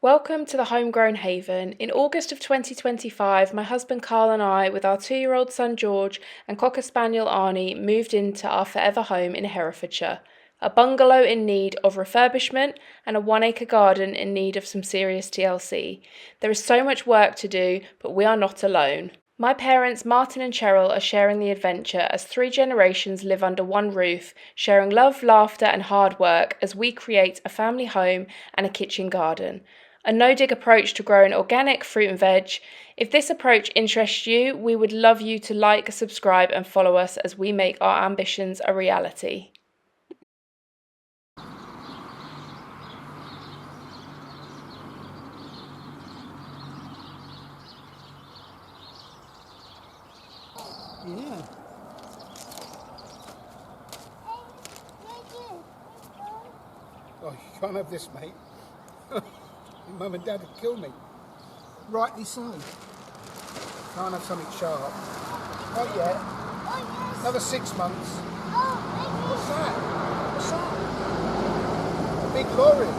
Welcome to the Homegrown Haven. In August of 2025, my husband Carl and I, with our 2-year-old son George and Cocker Spaniel Arnie, moved into our forever home in Herefordshire. A bungalow in need of refurbishment and a 1-acre garden in need of some serious TLC. There is so much work to do, but we are not alone. My parents, Martin and Cheryl, are sharing the adventure as 3 generations live under one roof, sharing love, laughter and hard work as we create a family home and a kitchen garden. A no-dig approach to growing organic fruit and veg. If this approach interests you, we would love you to like, subscribe and follow us as we make our ambitions a reality. Yeah. Oh, you can't have this, mate. Your mum and dad would kill me. Rightly so. Can't have something sharp. Not yet. Another 6 months. What's that? What's that? A big lorry.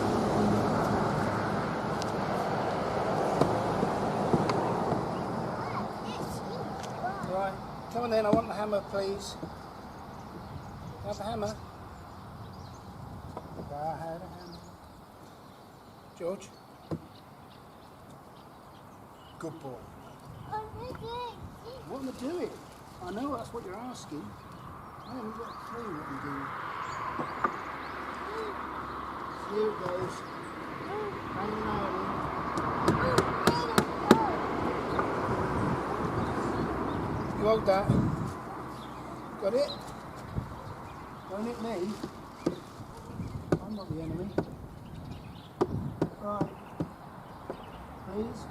Right. Come on then, I want the hammer, please. Have the hammer. I had a hammer. George. Good boy. What am I doing? I know that's what you're asking. I haven't got a clue what I'm doing. Here it goes. Hang on. You hold that. Got it? Don't hit me. I'm not the enemy. Right. Please.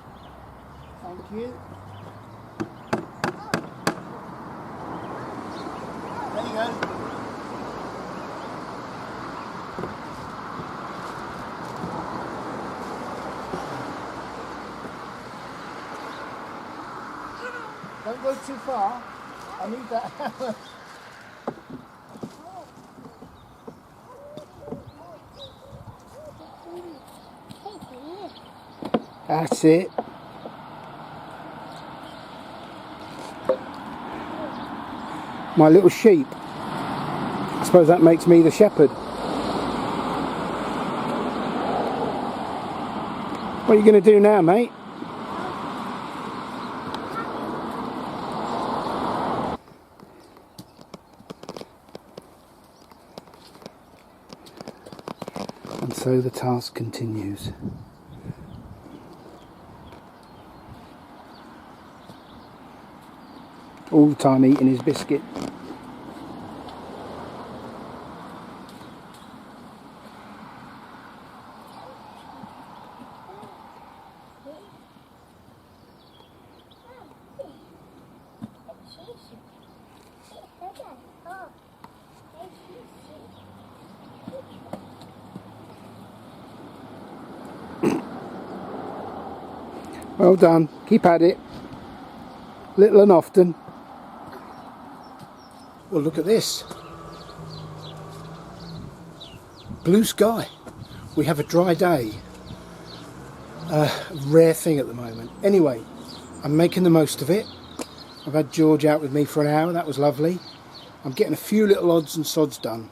Thank you. There you go. Don't go too far. I need that hammer. That's it. My little sheep. I suppose that makes me the shepherd. What are you going to do now, mate? And so the task continues. All the time eating his biscuit. Well done, keep at it. Little and often. Well, look at this. Blue sky. We have a dry day. Rare thing at the moment. Anyway, I'm making the most of it. I've had George out with me for an hour. That was lovely. I'm getting a few little odds and sods done.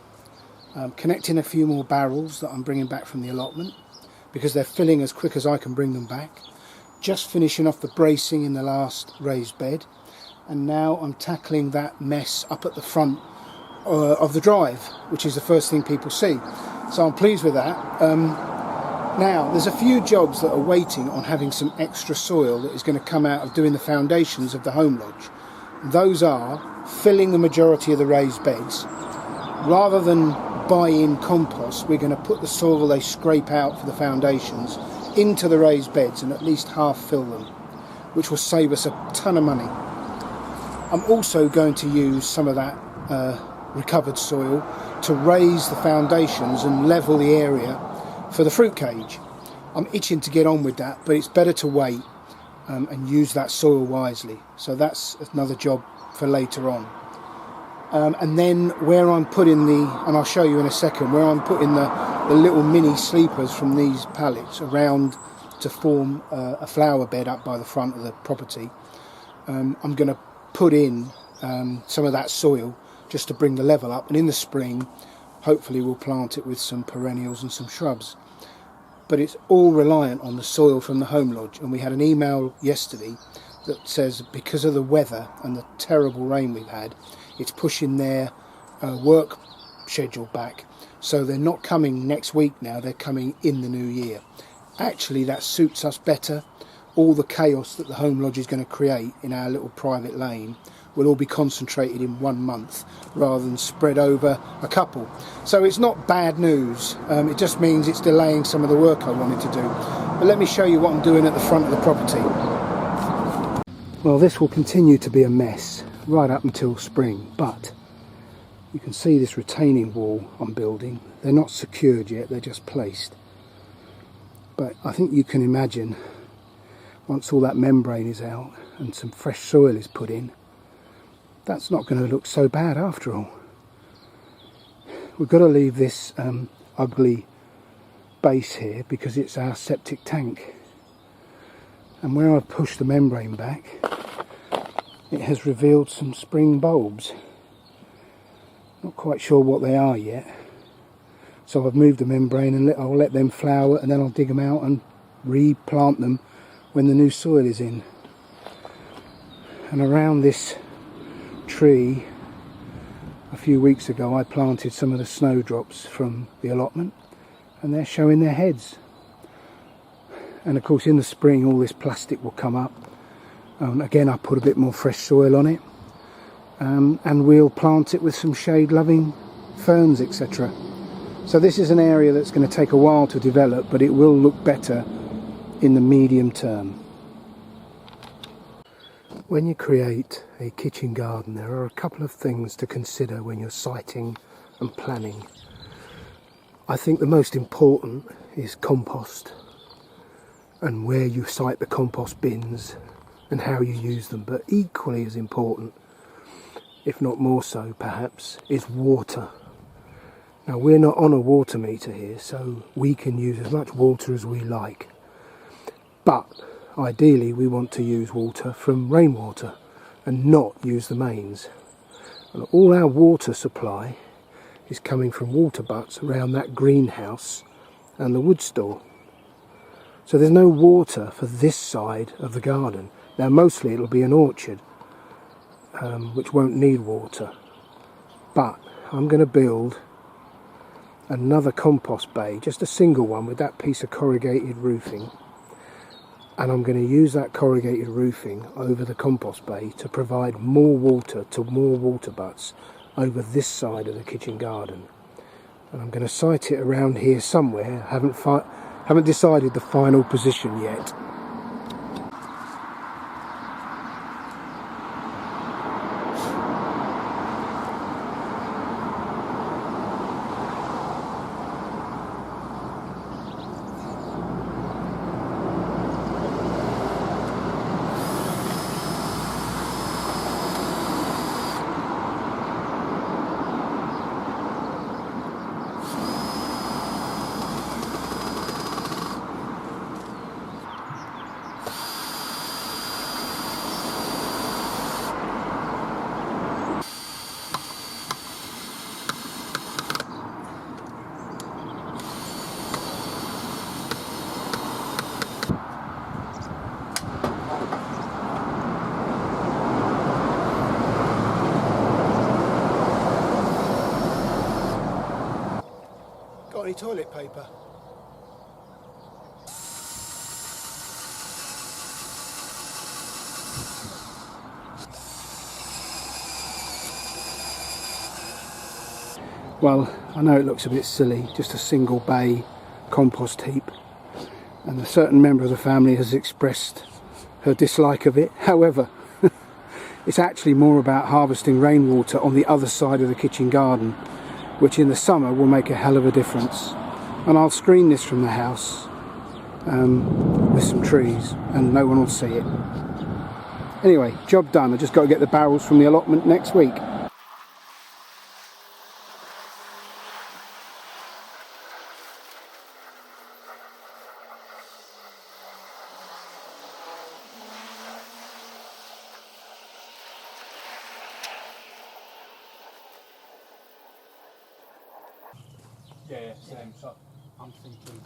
Connecting a few more barrels that I'm bringing back from the allotment because they're filling as quick as I can bring them back. Just finishing off the bracing in the last raised bed. And now I'm tackling that mess up at the front of the drive, which is the first thing people see. So I'm pleased with that. Now, there's a few jobs that are waiting on having some extra soil that is going to come out of doing the foundations of the home lodge. Those are filling the majority of the raised beds. Rather than buy in compost, we're going to put the soil they scrape out for the foundations into the raised beds and at least half fill them, which will save us a ton of money. I'm also going to use some of that recovered soil to raise the foundations and level the area for the fruit cage. I'm itching to get on with that, but it's better to wait and use that soil wisely. So that's another job for later on. And then where I'm putting and I'll show you in a second, where I'm putting the little mini sleepers from these pallets around to form a flower bed up by the front of the property. I'm going to put in some of that soil just to bring the level up, and in the spring hopefully we'll plant it with some perennials and some shrubs. But it's all reliant on the soil from the home lodge, and we had an email yesterday that says because of the weather and the terrible rain we've had, it's pushing their work schedule back, so they're not coming next week now, they're coming in the new year. Actually, that suits us better. All the chaos that the home lodge is going to create in our little private lane will all be concentrated in 1 month rather than spread over a couple. So it's not bad news, it just means it's delaying some of the work I wanted to do. But let me show you what I'm doing at the front of the property. Well, this will continue to be a mess right up until spring, but you can see this retaining wall I'm building. They're not secured yet, they're just placed. But I think you can imagine, once all that membrane is out and some fresh soil is put in, that's not going to look so bad after all. We've got to leave this ugly base here because it's our septic tank. And where I've pushed the membrane back, it has revealed some spring bulbs. Not quite sure what they are yet. So I've moved the membrane and I'll let them flower, and then I'll dig them out and replant them when the new soil is in. And around this tree, a few weeks ago I planted some of the snowdrops from the allotment, and they're showing their heads. And of course in the spring all this plastic will come up. Again, I put a bit more fresh soil on it, and we'll plant it with some shade loving ferns, etc. So this is an area that's going to take a while to develop, but it will look better in the medium term. When you create a kitchen garden, there are a couple of things to consider when you're siting and planning. I think the most important is compost, and where you site the compost bins and how you use them. But equally as important, if not more so perhaps, is water. Now, we're not on a water meter here, so we can use as much water as we like. But ideally we want to use water from rainwater and not use the mains. And all our water supply is coming from water butts around that greenhouse and the wood store. So there's no water for this side of the garden. Now mostly it'll be an orchard, which won't need water. But I'm going to build another compost bay, just a single one with that piece of corrugated roofing, and I'm going to use that corrugated roofing over the compost bay to provide more water to more water butts over this side of the kitchen garden. And I'm going to site it around here somewhere. Haven't decided the final position yet. Got any toilet paper? Well, I know it looks a bit silly, just a single bay compost heap, and a certain member of the family has expressed her dislike of it. However, it's actually more about harvesting rainwater on the other side of the kitchen garden, which in the summer will make a hell of a difference. And I'll screen this from the house with some trees, and no one will see it. Anyway, job done. I just got to get the barrels from the allotment next week. Yeah, same. So I'm thinking,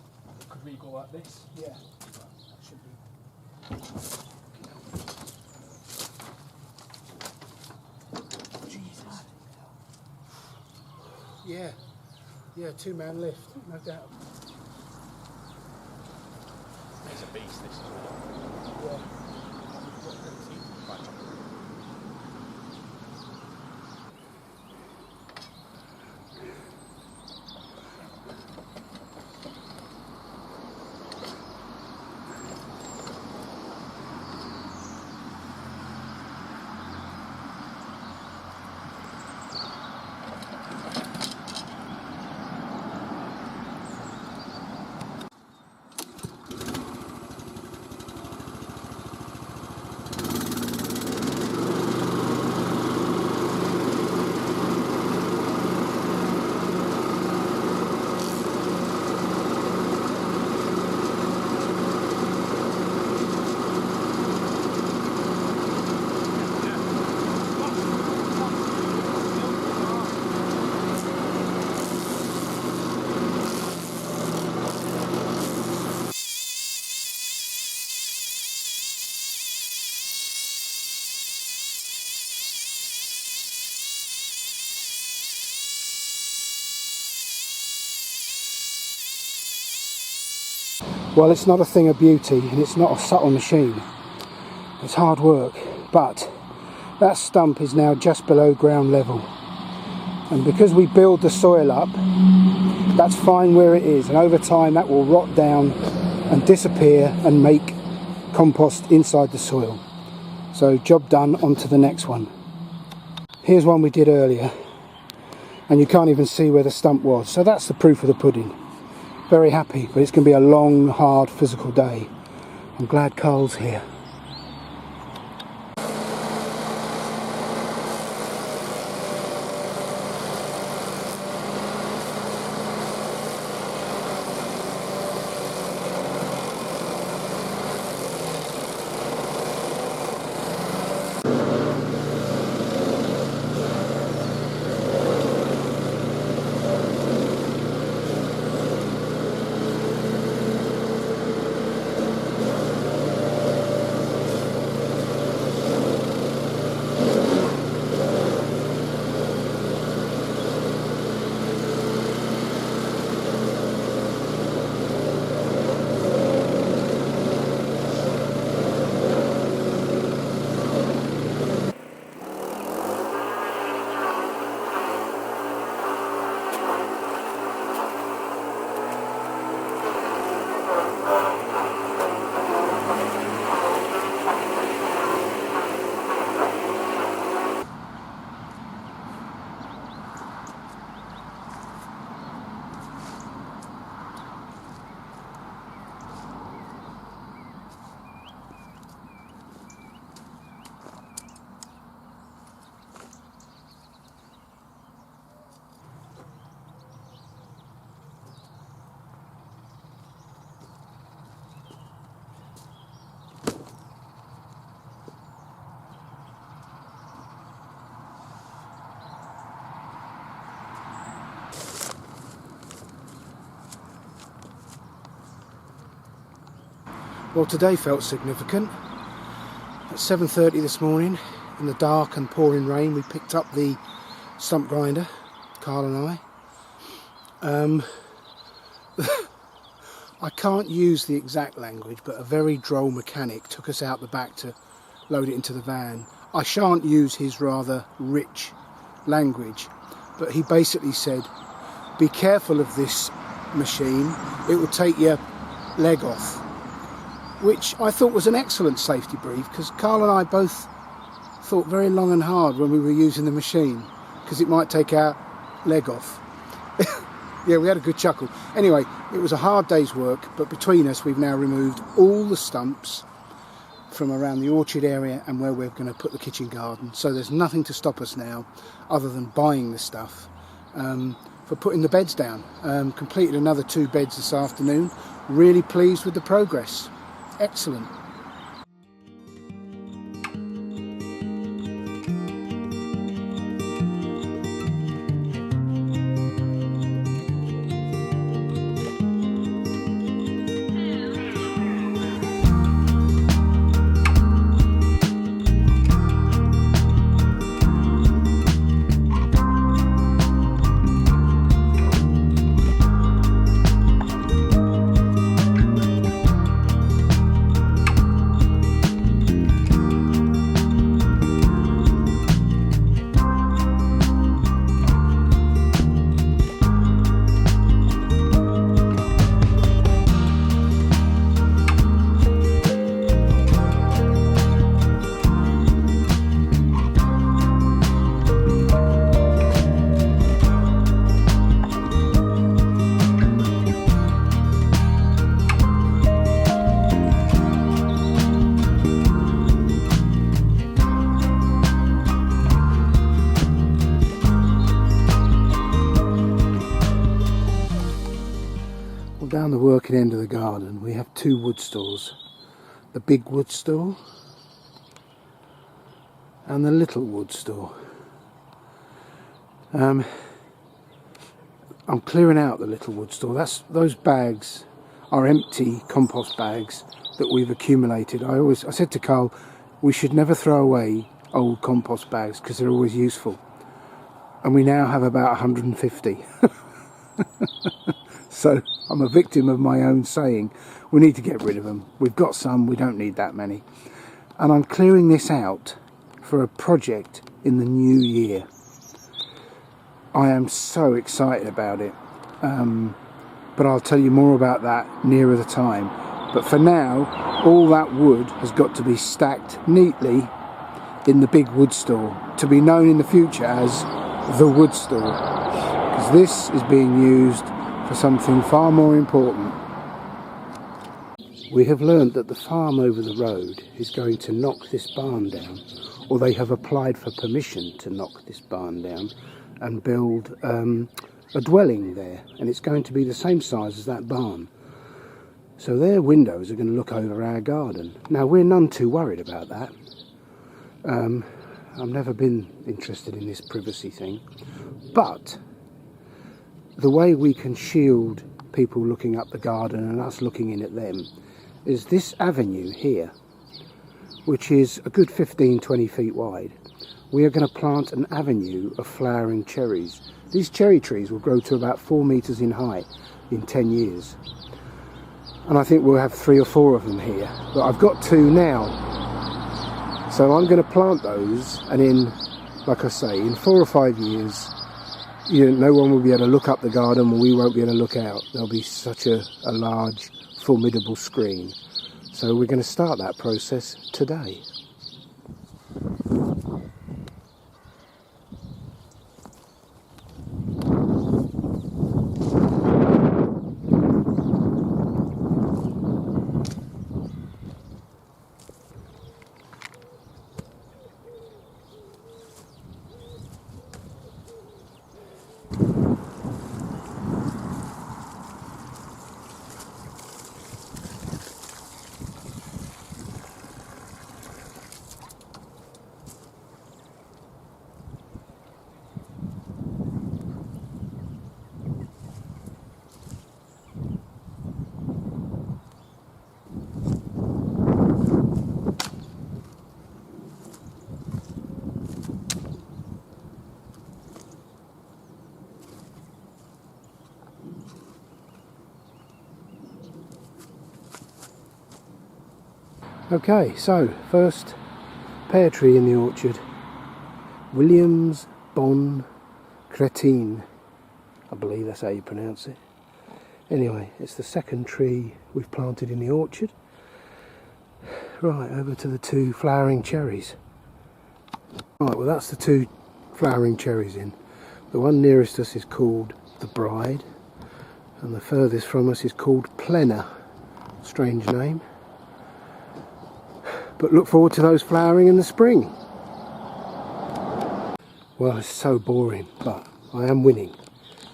could we go like this? Yeah. That should be. Jesus. Yeah. Yeah, 2-man lift, no doubt. It's a beast, this as well. Yeah. Well, it's not a thing of beauty and it's not a subtle machine. It's hard work, but that stump is now just below ground level. And because we build the soil up, that's fine where it is. And over time that will rot down and disappear and make compost inside the soil. So job done, on to the next one. Here's one we did earlier. And you can't even see where the stump was. So that's the proof of the pudding. Very happy, but it's going to be a long, hard, physical day. I'm glad Carl's here. Well, today felt significant. At 7:30 this morning, in the dark and pouring rain, we picked up the stump grinder, Carl and I. I can't use the exact language, but a very droll mechanic took us out the back to load it into the van. I shan't use his rather rich language, but he basically said, be careful of this machine, it will take your leg off. Which I thought was an excellent safety brief, because Carl and I both thought very long and hard when we were using the machine, because it might take our leg off. Yeah, we had a good chuckle. Anyway, it was a hard day's work, but between us we've now removed all the stumps from around the orchard area and where we're going to put the kitchen garden. So there's nothing to stop us now other than buying the stuff for putting the beds down. Completed another 2 beds this afternoon. Really pleased with the progress. Excellent. looking end of the garden, we have two wood stores. The big wood store and the little wood store. I'm clearing out the little wood store. Those bags are empty compost bags that we've accumulated. I said to Carl, we should never throw away old compost bags because they're always useful. And we now have about 150. So I'm a victim of my own saying. We need to get rid of them. We've got some, we don't need that many. And I'm clearing this out for a project in the new year. I am so excited about it. But I'll tell you more about that nearer the time. But for now, all that wood has got to be stacked neatly in the big wood store, to be known in the future as the wood store, because this is being used for something far more important. We have learned that the farm over the road is going to knock this barn down, or they have applied for permission to knock this barn down and build a dwelling there, and it's going to be the same size as that barn. So their windows are going to look over our garden. Now, we're none too worried about that. I've never been interested in this privacy thing, but the way we can shield people looking up the garden and us looking in at them is this avenue here, which is a good 15-20 feet wide. We are going to plant an avenue of flowering cherries. These cherry trees will grow to about 4 meters in height in 10 years. And I think we'll have 3 or 4 of them here, but I've got 2 now. So I'm going to plant those, and in, like I say, in 4 or 5 years, no one will be able to look up the garden, and we won't be able to look out. There'll be such a large, formidable screen. So we're going to start that process today. Okay, so first pear tree in the orchard, Williams Bon Crétin, I believe that's how you pronounce it. Anyway, it's the second tree we've planted in the orchard. Right, over to the 2 flowering cherries. Right, well that's the 2 flowering cherries in. The one nearest us is called the Bride, and the furthest from us is called Plena. Strange name. But look forward to those flowering in the spring. Well, it's so boring, but I am winning.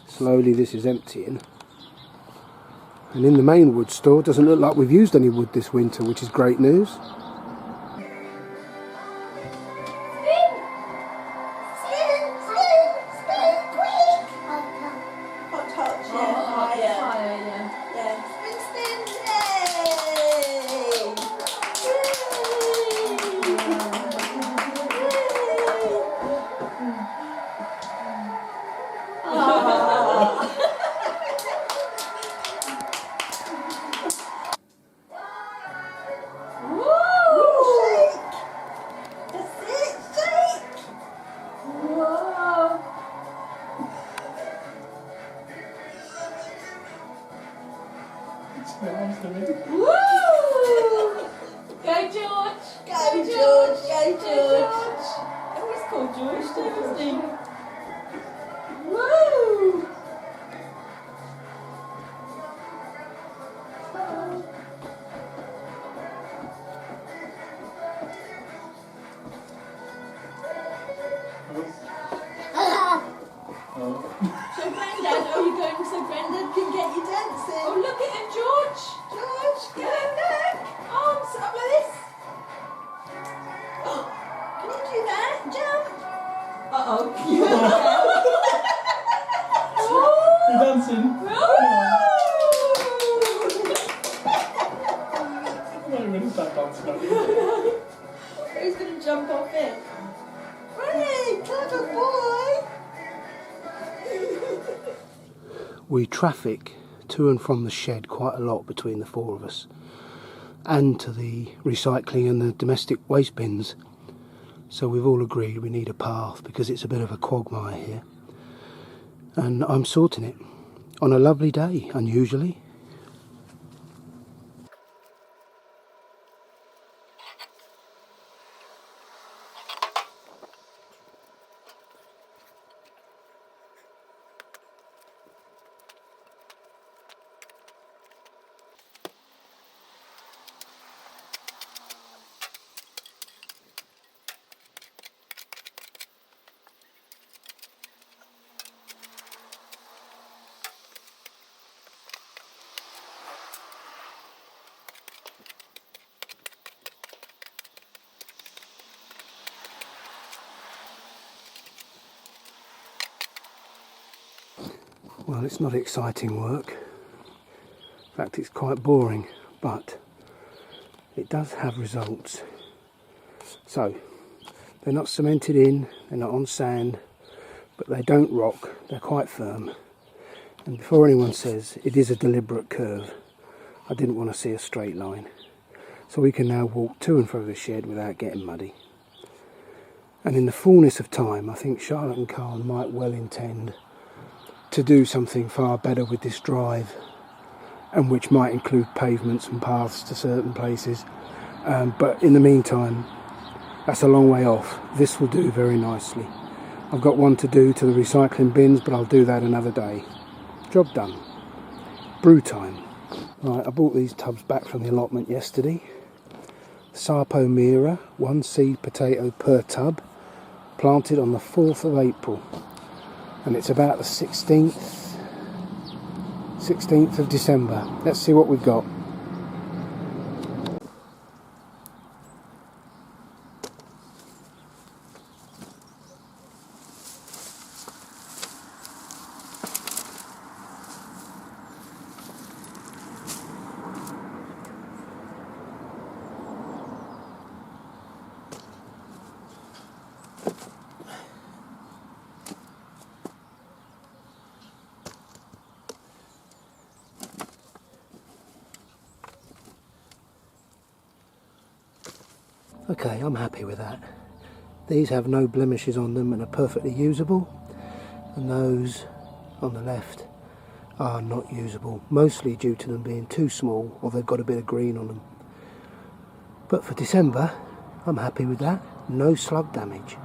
Slowly this is emptying. And in the main wood store, it doesn't look like we've used any wood this winter, which is great news. Who's going to jump off it? Ronnie, clever boy! We traffic to and from the shed quite a lot between the four of us, and to the recycling and the domestic waste bins. So we've all agreed we need a path because it's a bit of a quagmire here. And I'm sorting it on a lovely day, unusually. Well, it's not exciting work. In fact, it's quite boring, but it does have results. So, they're not cemented in, they're not on sand, but they don't rock, they're quite firm. And before anyone says it is a deliberate curve, I didn't want to see a straight line. So we can now walk to and fro the shed without getting muddy. And in the fullness of time, I think Charlotte and Carl might well intend to do something far better with this drive, and which might include pavements and paths to certain places. But in the meantime, that's a long way off. This will do very nicely. I've got one to do to the recycling bins, but I'll do that another day. Job done. Brew time. Right, I bought these tubs back from the allotment yesterday. Sarpo Mira, 1 seed potato per tub, planted on the 4th of April. And it's about the 16th of December. Let's see what we've got. Okay, I'm happy with that. These have no blemishes on them and are perfectly usable, and those on the left are not usable, mostly due to them being too small or they've got a bit of green on them. But for December, I'm happy with that. No slug damage.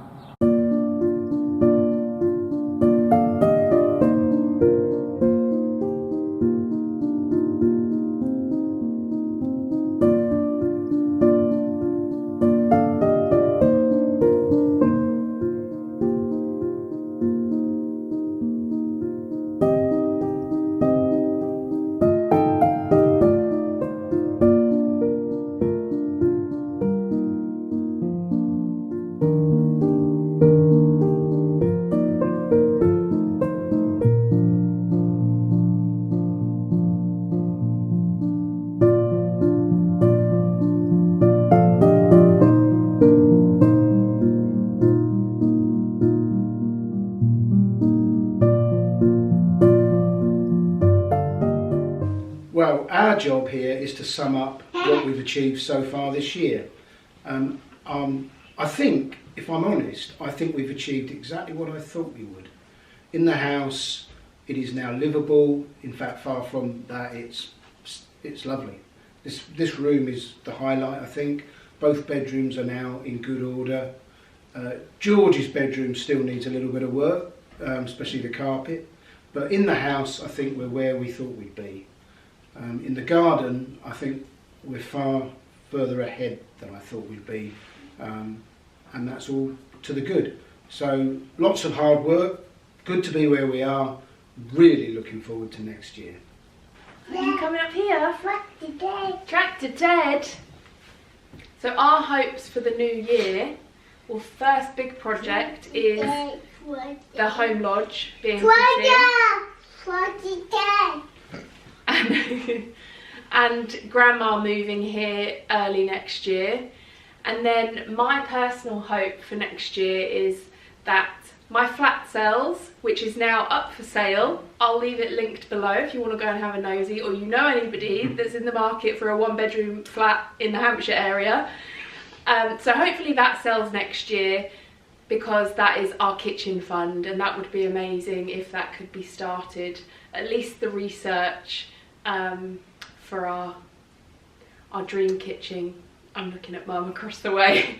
Well, our job here is to sum up what we've achieved so far this year. I think, if I'm honest, I think we've achieved exactly what I thought we would. In the house, it is now livable. In fact, far from that, it's lovely. This room is the highlight, I think. Both bedrooms are now in good order. George's bedroom still needs a little bit of work, especially the carpet. But in the house, I think we're where we thought we'd be. In the garden, I think we're far further ahead than I thought we'd be, and that's all to the good. So lots of hard work, good to be where we are, really looking forward to next year. Are you coming up here? Tractor Ted. So our hopes for the new year, well, first big project is the home lodge being put in. and Grandma moving here early next year. And then my personal hope for next year is that my flat sells, which is now up for sale. I'll leave it linked below if you want to go and have a nosy, or you know anybody that's in the market for a 1-bedroom flat in the Hampshire area. So hopefully that sells next year, because that is our kitchen fund, and that would be amazing if that could be started. At least the research for our dream kitchen. I'm looking at Mum across the way.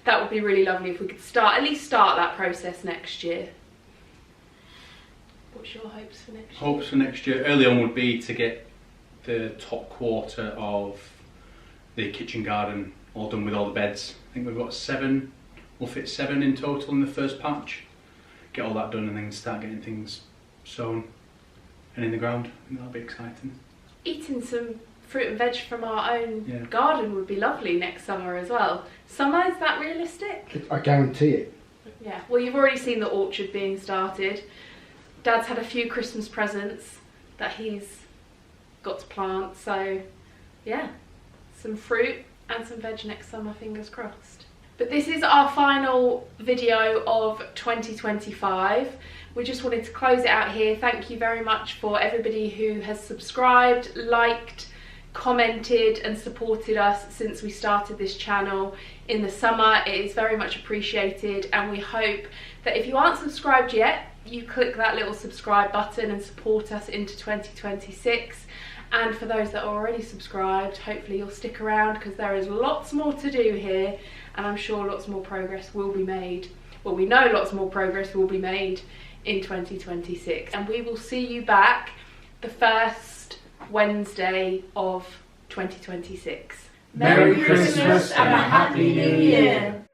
That would be really lovely if we could at least start that process next year. What's your hopes for next year? Hopes for next year, early on, would be to get the top quarter of the kitchen garden all done with all the beds. I think we've got 7, we'll fit 7 in total in the first patch. Get all that done and then start getting things sown and in the ground. I think that'll be exciting. Eating some fruit and veg from our own garden would be lovely next summer as well. Summer, is that realistic? I guarantee it. Yeah, well, you've already seen the orchard being started. Dad's had a few Christmas presents that he's got to plant, so yeah, some fruit and some veg next summer, fingers crossed. But this is our final video of 2025. We just wanted to close it out here. Thank you very much for everybody who has subscribed, liked, commented and supported us since we started this channel in the summer. It is very much appreciated, and we hope that if you aren't subscribed yet, you click that little subscribe button and support us into 2026. And for those that are already subscribed, hopefully you'll stick around, because there is lots more to do here, and I'm sure lots more progress will be made. Well, we know lots more progress will be made in 2026, and we will see you back the first Wednesday of 2026. Merry Christmas and a Happy New Year!